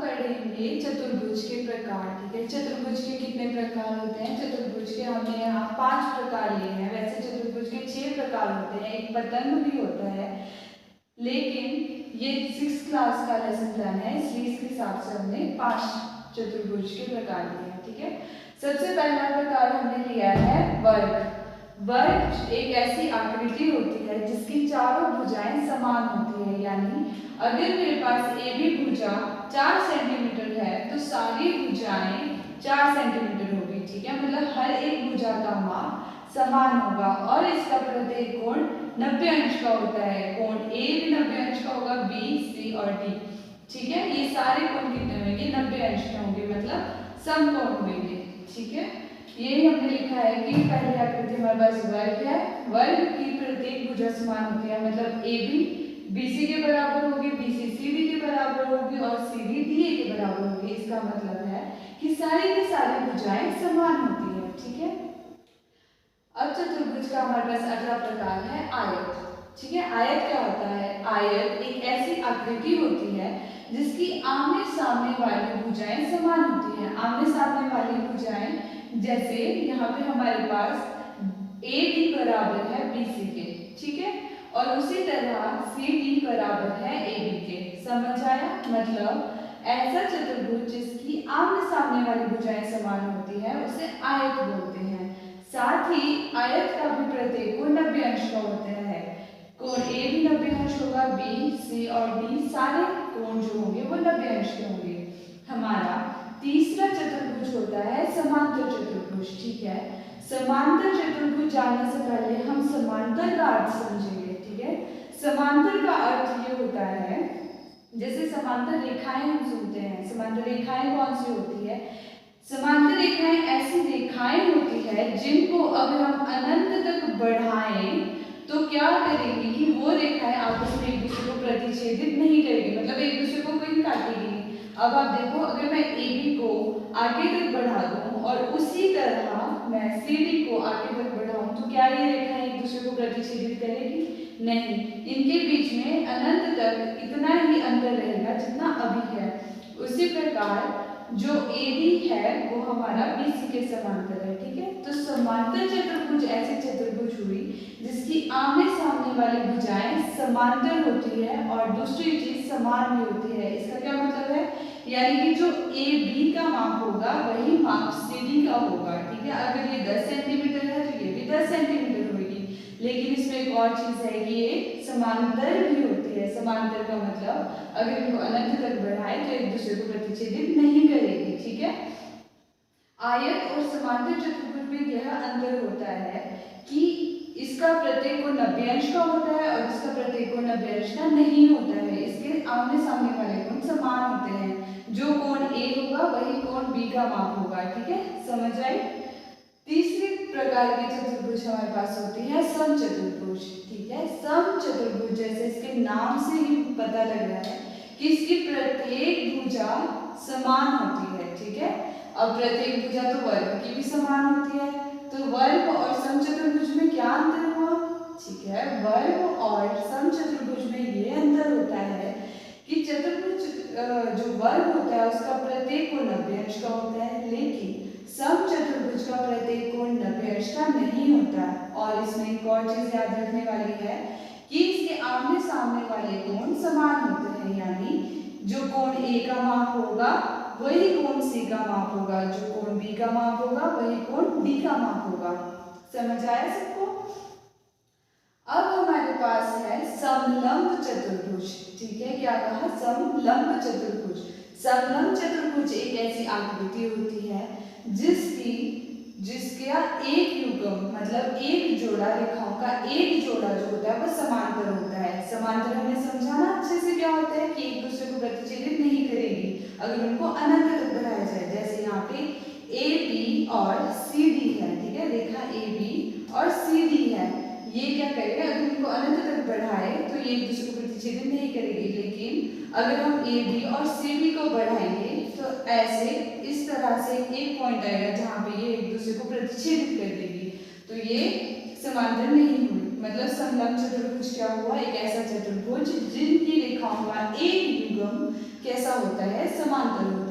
पढ़ेंगे चतुर्भुज के प्रकार। ठीक है, चतुर्भुज के कितने प्रकार होते हैं? चतुर्भुज के हमने यहाँ 5 प्रकार लिए हैं। वैसे चतुर्भुज के 6 प्रकार होते हैं, एक पतंग भी होता है, लेकिन ये 6th क्लास का लेसन प्लान है, इसलिए इसके हिसाब से हमने 5 चतुर्भुज के प्रकार लिए हैं। ठीक है, सबसे पहला प्रकार हमने लिया है वर्ग। वर्ग एक ऐसी आकृति होती है जिसकी चारों भुजाएं समान होती है, यानी अगर मेरे पास ए बी भुजा 4 सेंटीमीटर है तो सारी भुजाएं 4 सेंटीमीटर होगी। ठीक है, मतलब हर एक भुजा का माप समान होगा और इसका प्रत्येक कोण 90 अंश का होता है। कोण ए भी 90 अंश का होगा, बी, सी और डी। ठीक है, ये सारे कोण कितने होंगे? 90 अंश के होंगे, मतलब समकोण होंगे। ठीक है, ये हमने लिखा है कि पहली आकृति हमारे पास वर्ग है। वर्ग की प्रत्येक भुजा समान होती है, मतलब ए बी BC के बराबर होगी, BC CD के बराबर होगी और CD DA के बराबर होगी। इसका मतलब है कि सारी की सारी भुजाएं समान होती है। ठीक है, अब चतुर्भुज का हमारे पास अगला प्रकार है आयत। ठीक है, आयत क्या होता है? आयत एक ऐसी आकृति होती है जिसकी आमने सामने वाली भुजाएं समान होती है। आमने सामने वाली भुजाएं जैसे यहाँ पे हमारे पास AD बराबर है BC के। ठीक है, और उसी तरह CD बराबर है AB के। समझ आया? मतलब ऐसा चतुर्भुज जिसकी आमने सामने वाली भुजाएं समान होती है उसे आयत बोलते हैं। साथ ही आयत का भी प्रत्येक कोण 90 अंश का होता है। कोण A भी 90 अंश होगा, B, C और D सारे कोण जो होंगे वो 90 अंश के होंगे। हमारा तीसरा चतुर्भुज होता है समांतर चतुर्भुज। ठीक है, समांतर चतुर्भुज जानने से पहले हम समांतर का अर्थ समझेंगे। ठीक है, समांतर का अर्थ ये होता है, जैसे समांतर रेखाएं हम सुनते हैं, समांतर रेखाएं कौन सी होती है? समांतर रेखाएं ऐसी रेखाएं होती है जिनको अगर हम अनंत तक बढ़ाएं तो क्या करेगी कि वो रेखाएं आपस में एक दूसरे को प्रतिच्छेदित नहीं करेगी, मतलब एक दूसरे को कहीं काटेगी नहीं। अब आप देखो, अगर मैं AB को आगे तक बढ़ा दूं और उसी तरह मैं CD को आगे तक बढ़ाऊं तो क्या ये रेखाएं एक दूसरे को प्रतिच्छेदित करेगी? नहीं, इनके बीच में अनंत तक इतना ही अंतर रहेगा जितना अभी है। उसी प्रकार जो AD है वो हमारा BC के समांतर है। ठीक है, तो समांतर चतुर्भुज ऐसी चतुर्भुज हुई जिसकी आमने सामने वाली भुजाएं समांतर होती है और दूसरी चीज समान भी होती है। इसका क्या मतलब है? यानी कि जो AB का माप होगा वही माप CD का होगा। ठीक है, अगर ये 10 सेंटीमीटर है तो ये भी 10 सेंटीमीटर होगी, लेकिन इसमें एक और चीज है कि ये समांतर भी होती है। समांतर का मतलब अगर इनको अनंत तक बढ़ाए तो एक दूसरे को प्रतिच्छेदित नहीं करेगी। ठीक है, आयत और समांतर चतुर्भुज में यह अंतर होता है कि इसका प्रत्येक कोण 90 अंश का होता है और इसका प्रत्येक कोण 90 अंश का नहीं होता है। इसके आमने सामने वाले कोण समान होते हैं। जो कोण A होगा वही कोण B का माप होगा। ठीक है, समझ आई? तीसरी प्रकार की चतुर्भुज हमारे पास होती है समचतुर्भुज। ठीक है, समचतुर्भुज जैसे इसके नाम से ही पता लग रहा है कि इसकी प्रत्येक भुजा समान होती है। ठीक है, अब प्रत्येक भुजा तो वर्ग की भी समान होती है, तो वर्ग और समचतुर्भुज में क्या अंतर हुआ? ठीक है, वर्ग और समचतुर्भुज में ये अंतर होता है कि चतुर्भुज जो वर्ग होता है उसका प्रत्येक कोण 90 अंश का होता है, लेकिन समचतुर्भुज का प्रत्येक कोण 90 अंश का नहीं होता। और इसमें एक और चीज याद रखने वाली है कि इसके आमने सामने वाले कोण समान होते हैं, यानी जो कोण A का माप होगा वही कोण C का माप होगा, जो कोण B का माप होगा वही कोण D का माप होगा। समझ आया सबको? अब हमारे पास है समलंब चतुर्भुज। ठीक है, क्या कहा? समलंब चतुर्भुज। समलंब चतुर्भुज एक ऐसी आकृति होती है जिसका एक युग्म मतलब एक जोड़ा रेखाओं का एक जोड़ा जो होता है वो समांतर होता है। समांतर हमने समझा ना अच्छे से, क्या होता है कि एक दूसरे को प्रतिच्छेदित नहीं करेगी अगर उनको अनंत तक बढ़ाया जाए। जैसे यहाँ पे AB और CD है। ठीक है, रेखा AB और CD है, ये क्या करेगा? अगर इनको अनंत तक बढ़ाए तो ये एक दूसरे को प्रतिच्छेदित नहीं करेगी, लेकिन अगर हम AB और CD को बढ़ाएंगे तो ऐसे इस तरह से एक पॉइंट आएगा जहां पे ये एक दूसरे को प्रतिच्छेदित कर देगी, तो ये समांतर नहीं हुई। मतलब समलंब चतुर्भुज क्या हुआ, एक ऐसा चतुर्भुज जिनकी रेखाओं का एक युग्म कैसा होता है, समांतर होता है।